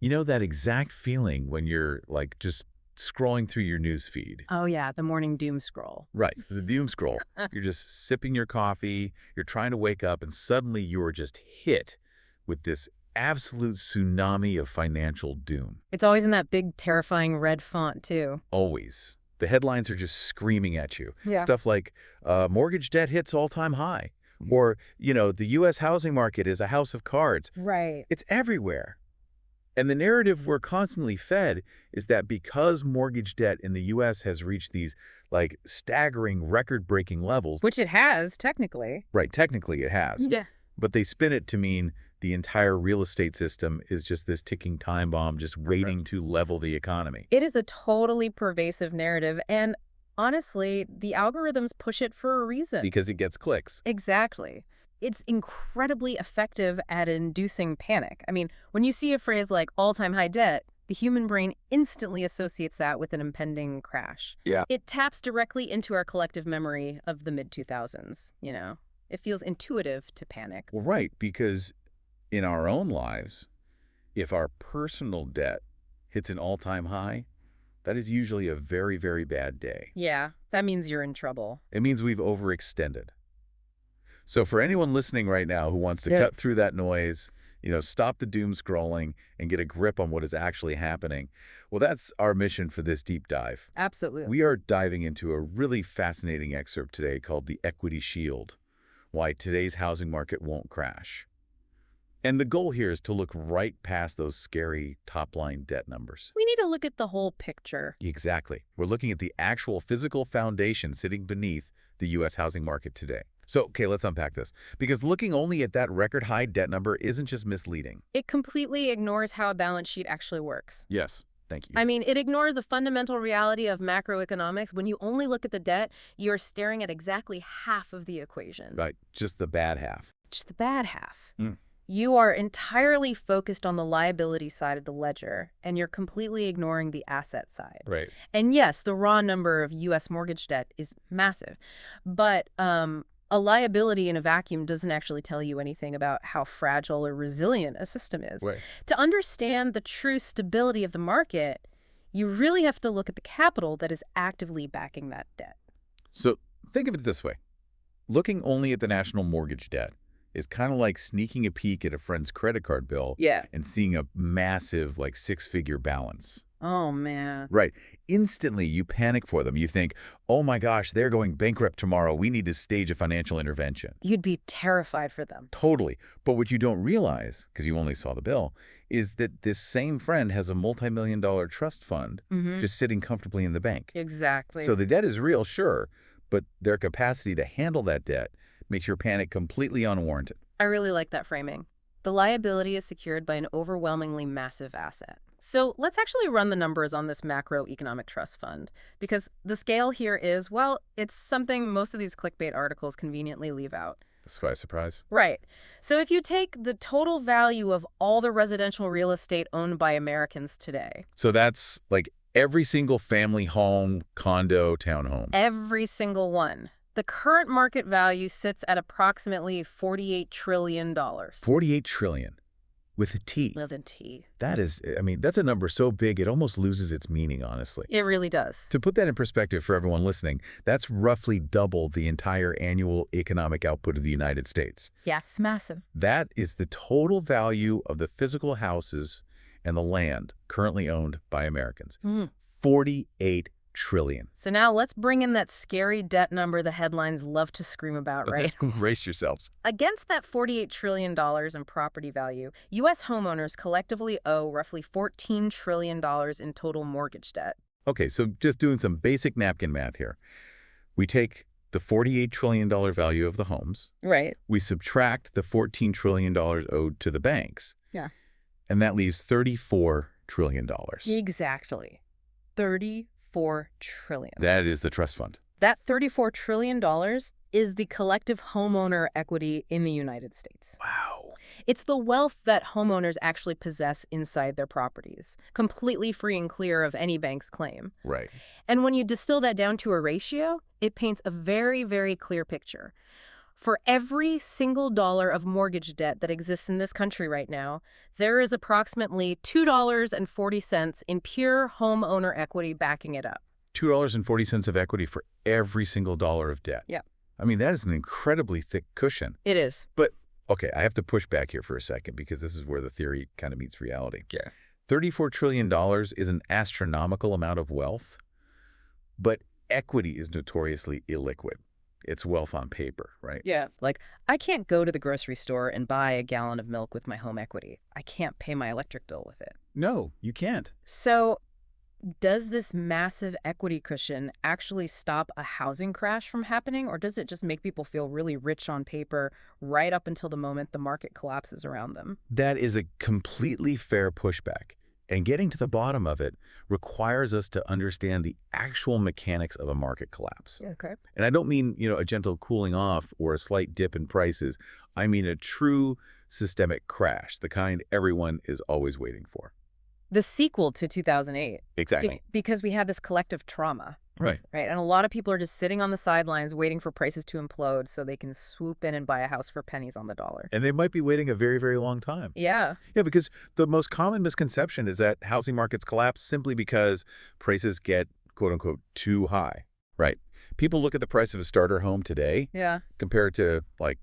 You know that exact feeling when you're like just scrolling through your news feed. Oh yeah, the morning doom scroll. Right, the doom scroll. You're just sipping your coffee, you're trying to wake up, and suddenly you are just hit with this absolute tsunami of financial doom. It's always in that big, terrifying red font, too. Always. The headlines are just screaming at you. Yeah. Stuff like, mortgage debt hits all-time high. Or, the U.S. housing market is a house of cards. Right. It's everywhere. And the narrative we're constantly fed is that because mortgage debt in the U.S. has reached these, like, staggering, record-breaking levels. Which it has, technically. Right, technically it has. Yeah. But they spin it to mean the entire real estate system is just this ticking time bomb just waiting to level the economy. It is a totally pervasive narrative, and honestly, the algorithms push it for a reason. Because it gets clicks. Exactly. It's incredibly effective at inducing panic. I mean, when you see a phrase like all-time high debt, the human brain instantly associates that with an impending crash. Yeah. It taps directly into our collective memory of the mid-2000s, It feels intuitive to panic. Well, right, because in our own lives, if our personal debt hits an all-time high, that is usually a very, very bad day. Yeah, that means you're in trouble. It means we've overextended. So for anyone listening right now who wants to cut through that noise, stop the doom scrolling and get a grip on what is actually happening, well, that's our mission for this deep dive. Absolutely. We are diving into a really fascinating excerpt today called The Equity Shield: Why Today's Housing Market Won't Crash. And the goal here is to look right past those scary top-line debt numbers. We need to look at the whole picture. Exactly. We're looking at the actual physical foundation sitting beneath the U.S. housing market today. So, okay, let's unpack this. Because looking only at that record-high debt number isn't just misleading. It completely ignores how a balance sheet actually works. Yes, thank you. I mean, it ignores the fundamental reality of macroeconomics. When you only look at the debt, you're staring at exactly half of the equation. Right, just the bad half. Just the bad half. Mm. You are entirely focused on the liability side of the ledger, and you're completely ignoring the asset side. Right. And yes, the raw number of U.S. mortgage debt is massive, but a liability in a vacuum doesn't actually tell you anything about how fragile or resilient a system is. Right. To understand the true stability of the market, you really have to look at the capital that is actively backing that debt. So think of it this way. Looking only at the national mortgage debt is kind of like sneaking a peek at a friend's credit card bill and seeing a massive, like, six-figure balance. Oh, man. Right. Instantly, you panic for them. You think, oh my gosh, they're going bankrupt tomorrow. We need to stage a financial intervention. You'd be terrified for them. Totally. But what you don't realize, because you only saw the bill, is that this same friend has a multi-million-dollar trust fund just sitting comfortably in the bank. Exactly. So the debt is real, sure, but their capacity to handle that debt makes your panic completely unwarranted. I really like that framing. The liability is secured by an overwhelmingly massive asset. So let's actually run the numbers on this macroeconomic trust fund, because the scale here is, well, it's something most of these clickbait articles conveniently leave out. That's quite a surprise. Right. So if you take the total value of all the residential real estate owned by Americans today. So that's like every single family home, condo, townhome. Every single one. The current market value sits at approximately $48 trillion. $48 trillion. With a T. With a T. That is, that's a number so big it almost loses its meaning, honestly. It really does. To put that in perspective for everyone listening, that's roughly double the entire annual economic output of the United States. Yeah, it's massive. That is the total value of the physical houses and the land currently owned by Americans. 48 trillion. So now let's bring in that scary debt number the headlines love to scream about, right? Brace yourselves. Against that $48 trillion in property value, U.S. homeowners collectively owe roughly $14 trillion in total mortgage debt. Okay, so just doing some basic napkin math here. We take the $48 trillion value of the homes. Right. We subtract the $14 trillion owed to the banks. Yeah. And that leaves $34 trillion. Exactly. $34 trillion. That is the trust fund. That $34 trillion is the collective homeowner equity in the United States. Wow. It's the wealth that homeowners actually possess inside their properties, completely free and clear of any bank's claim. Right. And when you distill that down to a ratio, it paints a very, very clear picture. For every single dollar of mortgage debt that exists in this country right now, there is approximately $2.40 in pure homeowner equity backing it up. $2.40 of equity for every single dollar of debt. Yeah. I mean, that is an incredibly thick cushion. It is. But, okay, I have to push back here for a second because this is where the theory kind of meets reality. Yeah. $34 trillion is an astronomical amount of wealth, but equity is notoriously illiquid. It's wealth on paper, right? Yeah. Like, I can't go to the grocery store and buy a gallon of milk with my home equity. I can't pay my electric bill with it. No, you can't. So, does this massive equity cushion actually stop a housing crash from happening, or does it just make people feel really rich on paper right up until the moment the market collapses around them? That is a completely fair pushback. And getting to the bottom of it requires us to understand the actual mechanics of a market collapse. Okay. And I don't mean, a gentle cooling off or a slight dip in prices. I mean a true systemic crash, the kind everyone is always waiting for. The sequel to 2008. Exactly. Because we had this collective trauma. Right. Right. And a lot of people are just sitting on the sidelines waiting for prices to implode so they can swoop in and buy a house for pennies on the dollar. And they might be waiting a very, very long time. Yeah. Yeah, because the most common misconception is that housing markets collapse simply because prices get, quote unquote, too high. Right. People look at the price of a starter home today compared to, like,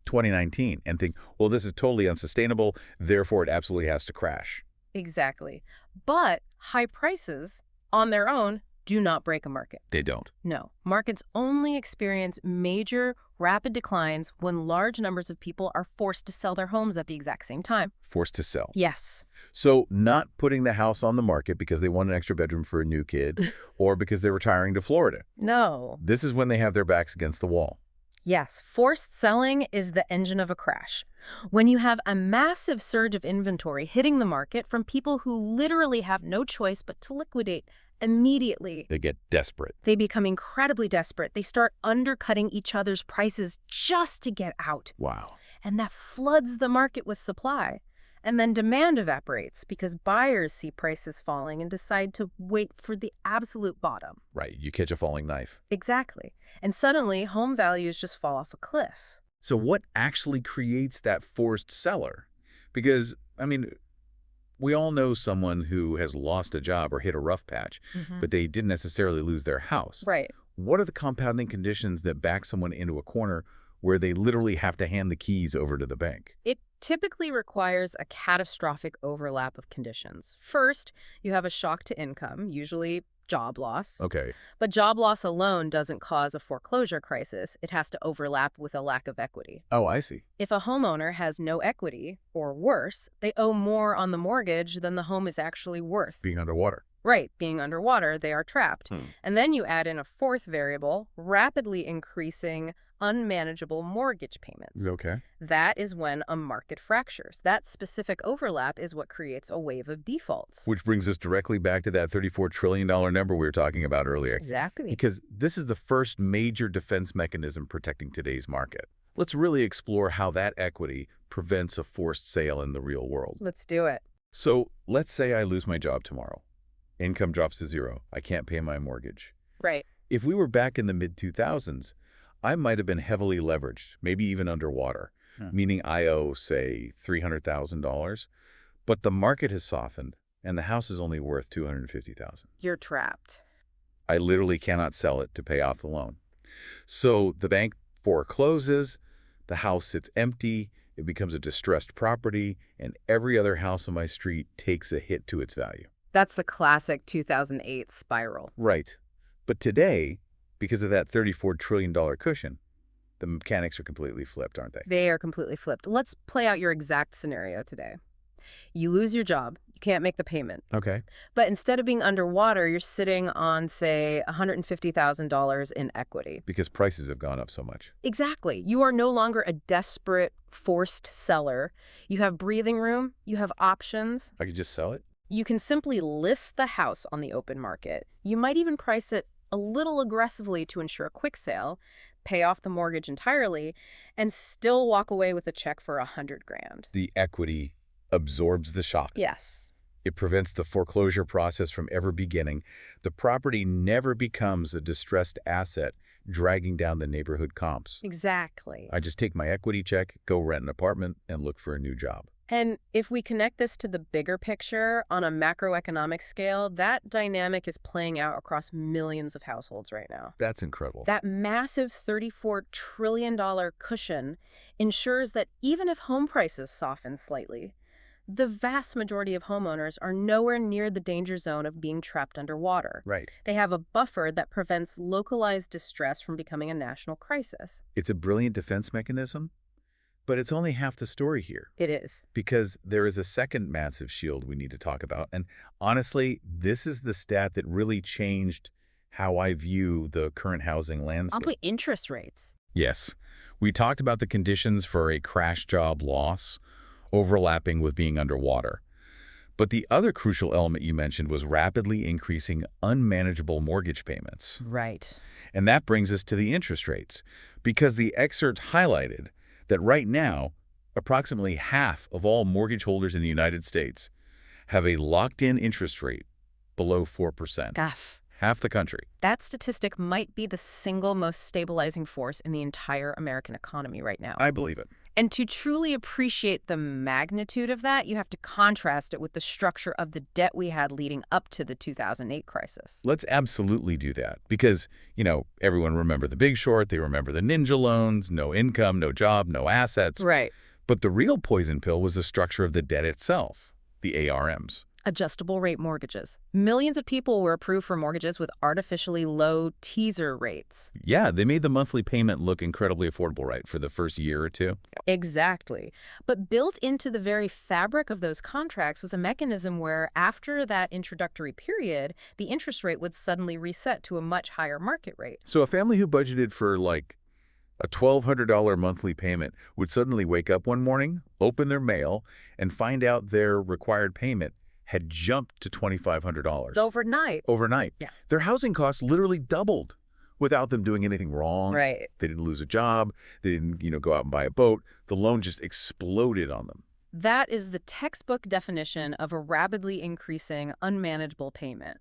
2019 and think, well, this is totally unsustainable, therefore it absolutely has to crash. Exactly. But high prices on their own do not break a market. They don't. No. Markets only experience major, rapid declines when large numbers of people are forced to sell their homes at the exact same time. Forced to sell. Yes. So not putting the house on the market because they want an extra bedroom for a new kid or because they're retiring to Florida. No. This is when they have their backs against the wall. Yes, forced selling is the engine of a crash. When you have a massive surge of inventory hitting the market from people who literally have no choice but to liquidate immediately. They get desperate. They become incredibly desperate. They start undercutting each other's prices just to get out. Wow. And that floods the market with supply. And then demand evaporates because buyers see prices falling and decide to wait for the absolute bottom. Right. You catch a falling knife. Exactly. And suddenly, home values just fall off a cliff. So what actually creates that forced seller? Because, I mean, we all know someone who has lost a job or hit a rough patch, but they didn't necessarily lose their house. Right. What are the compounding conditions that back someone into a corner where they literally have to hand the keys over to the bank? It typically requires a catastrophic overlap of conditions. First, you have a shock to income, usually job loss. Okay. But job loss alone doesn't cause a foreclosure crisis. It has to overlap with a lack of equity. Oh, I see. If a homeowner has no equity, or worse, they owe more on the mortgage than the home is actually worth. Being underwater. Right, being underwater, they are trapped. And then you add in a fourth variable, rapidly increasing unmanageable mortgage payments. Okay. That is when a market fractures. That specific overlap is what creates a wave of defaults. Which brings us directly back to that $34 trillion number we were talking about earlier. Exactly. Because this is the first major defense mechanism protecting today's market. Let's really explore how that equity prevents a forced sale in the real world. Let's do it. So let's say I lose my job tomorrow. Income drops to zero. I can't pay my mortgage. Right. If we were back in the mid-2000s, I might have been heavily leveraged, maybe even underwater, meaning I owe, say, $300,000. But the market has softened, and the house is only worth $250,000. You're trapped. I literally cannot sell it to pay off the loan. So the bank forecloses, the house sits empty, it becomes a distressed property, and every other house on my street takes a hit to its value. That's the classic 2008 spiral. Right. But today, because of that $34 trillion cushion, the mechanics are completely flipped, aren't they? They are completely flipped. Let's play out your exact scenario today. You lose your job. You can't make the payment. Okay. But instead of being underwater, you're sitting on, say, $150,000 in equity. Because prices have gone up so much. Exactly. You are no longer a desperate, forced seller. You have breathing room. You have options. I could just sell it? You can simply list the house on the open market. You might even price it a little aggressively to ensure a quick sale, pay off the mortgage entirely, and still walk away with a check for $100,000. The equity absorbs the shock. Yes. It prevents the foreclosure process from ever beginning. The property never becomes a distressed asset dragging down the neighborhood comps. Exactly. I just take my equity check, go rent an apartment, and look for a new job. And if we connect this to the bigger picture on a macroeconomic scale, that dynamic is playing out across millions of households right now. That's incredible. That massive $34 trillion cushion ensures that even if home prices soften slightly, the vast majority of homeowners are nowhere near the danger zone of being trapped underwater. Right. They have a buffer that prevents localized distress from becoming a national crisis. It's a brilliant defense mechanism, but it's only half the story here. It is. Because there is a second massive shield we need to talk about. And honestly, this is the stat that really changed how I view the current housing landscape. Interest rates. Yes. We talked about the conditions for a crash job loss overlapping with being underwater. But the other crucial element you mentioned was rapidly increasing unmanageable mortgage payments. Right. And that brings us to the interest rates, because the excerpt highlighted that right now, approximately half of all mortgage holders in the United States have a locked-in interest rate below 4%. Graf. Half the country. That statistic might be the single most stabilizing force in the entire American economy right now. I believe it. And to truly appreciate the magnitude of that, you have to contrast it with the structure of the debt we had leading up to the 2008 crisis. Let's absolutely do that because, everyone remember the Big Short, they remember the ninja loans, no income, no job, no assets. Right. But the real poison pill was the structure of the debt itself, the ARMs. Adjustable rate mortgages. Millions of people were approved for mortgages with artificially low teaser rates. Yeah, they made the monthly payment look incredibly affordable, right, for the first year or two? Exactly. But built into the very fabric of those contracts was a mechanism where after that introductory period, the interest rate would suddenly reset to a much higher market rate. So a family who budgeted for like a $1,200 monthly payment would suddenly wake up one morning, open their mail, and find out their required payment had jumped to $2,500. Overnight. Yeah. Their housing costs literally doubled without them doing anything wrong. Right. They didn't lose a job. They didn't, go out and buy a boat. The loan just exploded on them. That is the textbook definition of a rapidly increasing, unmanageable payment.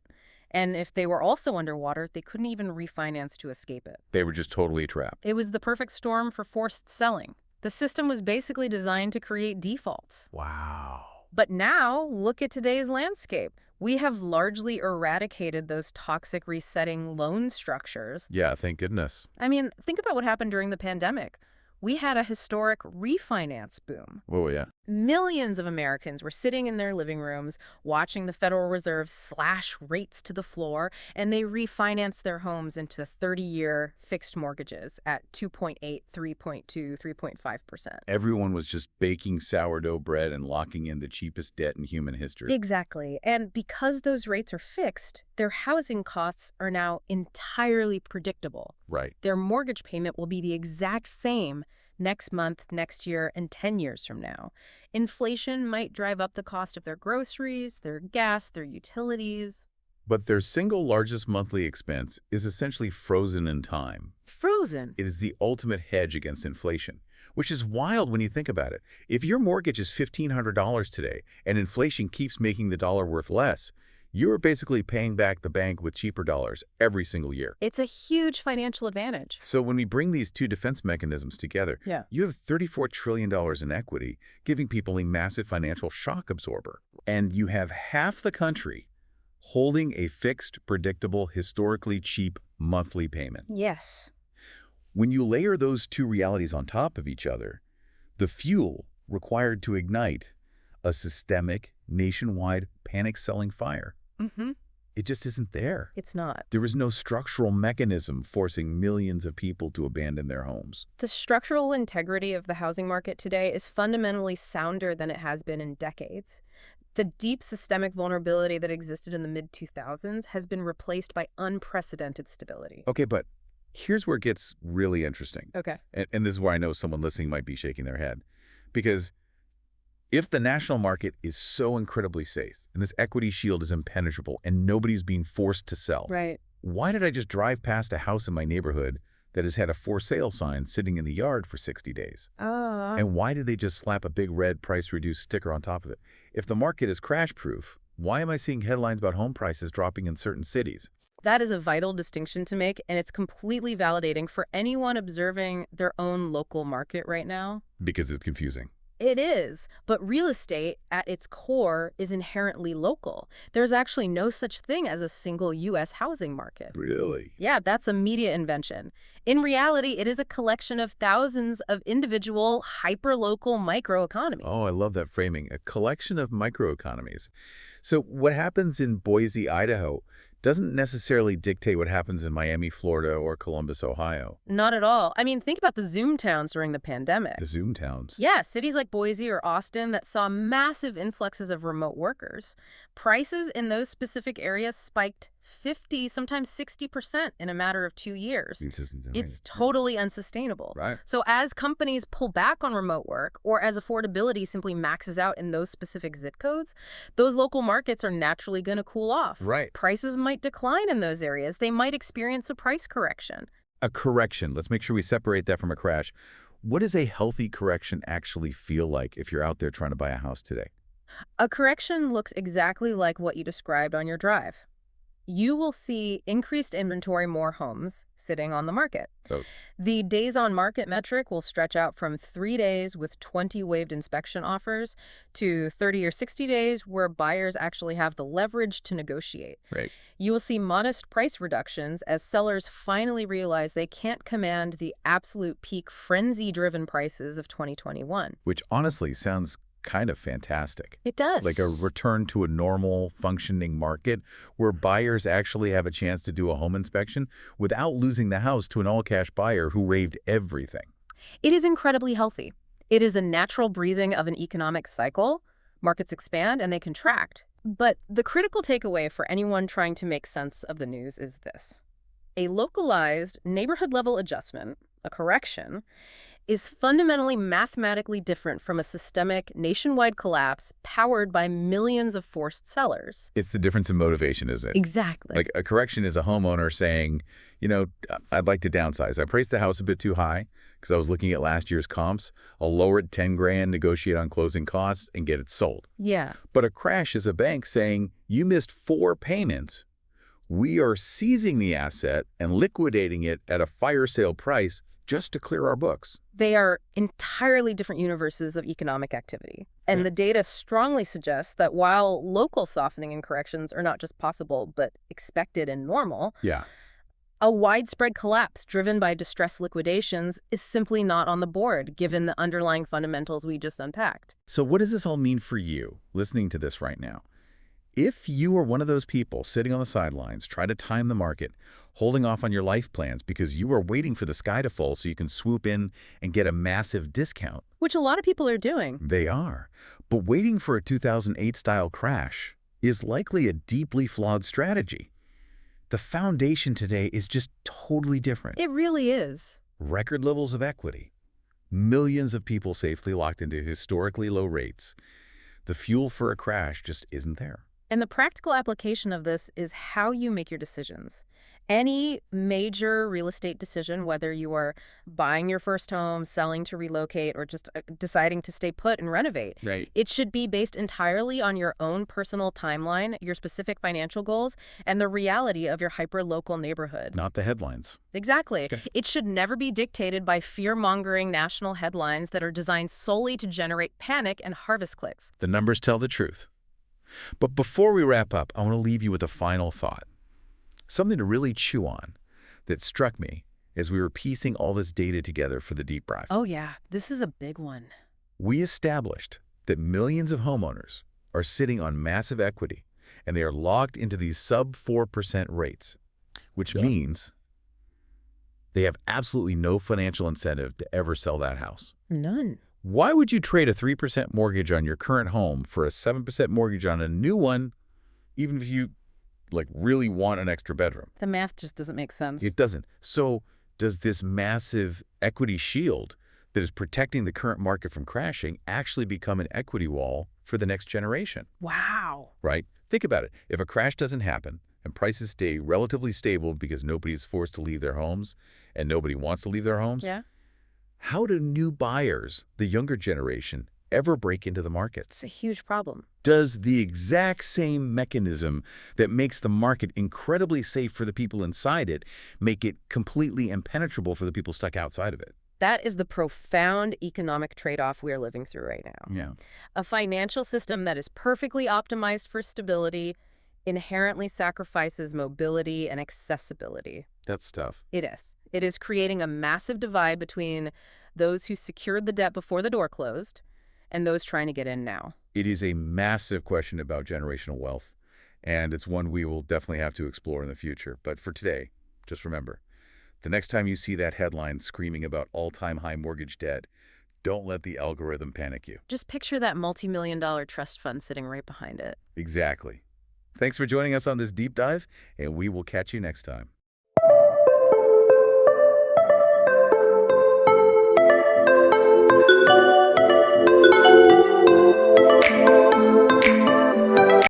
And if they were also underwater, they couldn't even refinance to escape it. They were just totally trapped. It was the perfect storm for forced selling. The system was basically designed to create defaults. Wow. But now, look at today's landscape. We have largely eradicated those toxic resetting loan structures. Yeah, thank goodness. I mean, think about what happened during the pandemic. We had a historic refinance boom. Oh, yeah. Millions of Americans were sitting in their living rooms watching the Federal Reserve slash rates to the floor, and they refinanced their homes into 30-year fixed mortgages at 2.8, 3.2, 3.5%. Everyone was just baking sourdough bread and locking in the cheapest debt in human history. Exactly. And because those rates are fixed, their housing costs are now entirely predictable. Right. Their mortgage payment will be the exact same next month, next year, and 10 years from now. Inflation might drive up the cost of their groceries, their gas, their utilities. But their single largest monthly expense is essentially frozen in time. Frozen? It is the ultimate hedge against inflation, which is wild when you think about it. If your mortgage is $1,500 today and inflation keeps making the dollar worth less, you are basically paying back the bank with cheaper dollars every single year. It's a huge financial advantage. So when we bring these two defense mechanisms together, you have $34 trillion in equity, giving people a massive financial shock absorber. And you have half the country holding a fixed, predictable, historically cheap monthly payment. Yes. When you layer those two realities on top of each other, the fuel required to ignite a systemic, nationwide panic-selling fire, it just isn't there. It's not. There is no structural mechanism forcing millions of people to abandon their homes. The structural integrity of the housing market today is fundamentally sounder than it has been in decades. The deep systemic vulnerability that existed in the mid-2000s has been replaced by unprecedented stability. Okay, but here's where it gets really interesting. Okay. And this is where I know someone listening might be shaking their head. Because if the national market is so incredibly safe, and this equity shield is impenetrable, and nobody's being forced to sell, right, why did I just drive past a house in my neighborhood that has had a for sale sign sitting in the yard for 60 days? And why did they just slap a big red price reduced sticker on top of it? If the market is crash-proof, Why am I seeing headlines about home prices dropping in certain cities? That is a vital distinction to make, and it's completely validating for anyone observing their own local market right now. Because it's confusing. It is, but real estate at its core is inherently local. There's actually no such thing as a single U.S. housing market. Really? Yeah, that's a media invention. In reality, it is a collection of thousands of individual, hyper-local microeconomies. Oh, I love that framing. A collection of microeconomies. So what happens in Boise, Idaho, doesn't necessarily dictate what happens in Miami, Florida, or Columbus, Ohio. Not at all. I mean, think about the Zoom towns during the pandemic. The Zoom towns. Yeah, cities like Boise or Austin that saw massive influxes of remote workers. Prices in those specific areas spiked 50, sometimes 60% in a matter of 2 years. It's totally unsustainable. Right. So as companies pull back on remote work or as affordability simply maxes out in those specific zip codes, those local markets are naturally going to cool off. Right. Prices might decline in those areas. They might experience a price correction. A correction. Let's make sure we separate that from a crash. What does a healthy correction actually feel like if you're out there trying to buy a house today? A correction looks exactly like what you described on your drive. You will see increased inventory, more homes sitting on the market. Oh. The days on market metric will stretch out from 3 days with 20 waived inspection offers to 30 or 60 days where buyers actually have the leverage to negotiate. Right. You will see modest price reductions as sellers finally realize they can't command the absolute peak frenzy-driven prices of 2021. Which honestly sounds kind of fantastic. It does. Like a return to a normal functioning market where buyers actually have a chance to do a home inspection without losing the house to an all-cash buyer who waived everything. It is incredibly healthy. It is the natural breathing of an economic cycle. Markets expand and they contract. But the critical takeaway for anyone trying to make sense of the news is this. A localized neighborhood-level adjustment, a correction, is fundamentally mathematically different from a systemic nationwide collapse powered by millions of forced sellers. It's the difference in motivation, isn't it? Exactly. Like a correction is a homeowner saying, you know, I'd like to downsize. I priced the house a bit too high because I was looking at last year's comps. I'll lower it 10 grand, negotiate on closing costs, and get it sold. Yeah. But a crash is a bank saying, you missed 4 payments. We are seizing the asset and liquidating it at a fire sale price just to clear our books. They are entirely different universes of economic activity. And the data strongly suggests that while local softening and corrections are not just possible, but expected and normal, a widespread collapse driven by distress liquidations is simply not on the board, given the underlying fundamentals we just unpacked. So what does this all mean for you, listening to this right now? If you are one of those people sitting on the sidelines, trying to time the market, holding off on your life plans because you are waiting for the sky to fall so you can swoop in and get a massive discount. Which a lot of people are doing. They are. But waiting for a 2008-style crash is likely a deeply flawed strategy. The foundation today is just totally different. It really is. Record levels of equity. Millions of people safely locked into historically low rates. The fuel for a crash just isn't there. And the practical application of this is how you make your decisions. Any major real estate decision, whether you are buying your first home, selling to relocate, or just deciding to stay put and renovate, it should be based entirely on your own personal timeline, your specific financial goals, and the reality of your hyper-local neighborhood. Not the headlines. Exactly. Okay. It should never be dictated by fear-mongering national headlines that are designed solely to generate panic and harvest clicks. The numbers tell the truth. But before we wrap up, I want to leave you with a final thought. Something to really chew on that struck me as we were piecing all this data together for the deep dive. Oh yeah, this is a big one. We established that millions of homeowners are sitting on massive equity and they are locked into these sub 4% rates, which means they have absolutely no financial incentive to ever sell that house. None. Why would you trade a 3% mortgage on your current home for a 7% mortgage on a new one, even if you really want an extra bedroom? The math just doesn't make sense. It doesn't. So does this massive equity shield that is protecting the current market from crashing actually become an equity wall for the next generation? Wow. Right? Think about it. If a crash doesn't happen and prices stay relatively stable because nobody's forced to leave their homes and nobody wants to leave their homes, Yeah. how do new buyers, the younger generation, ever break into the market. It's a huge problem. Does the exact same mechanism that makes the market incredibly safe for the people inside it make it completely impenetrable for the people stuck outside of it? That is the profound economic trade-off we are living through right now. Yeah. A financial system that is perfectly optimized for stability inherently sacrifices mobility and accessibility. That's tough. It is. It is creating a massive divide between those who secured the debt before the door closed and those trying to get in now. It is a massive question about generational wealth, and it's one we will definitely have to explore in the future. But for today, just remember, the next time you see that headline screaming about all-time high mortgage debt, don't let the algorithm panic you. Just picture that multi-million-dollar trust fund sitting right behind it. Exactly. Thanks for joining us on this deep dive, and we will catch you next time.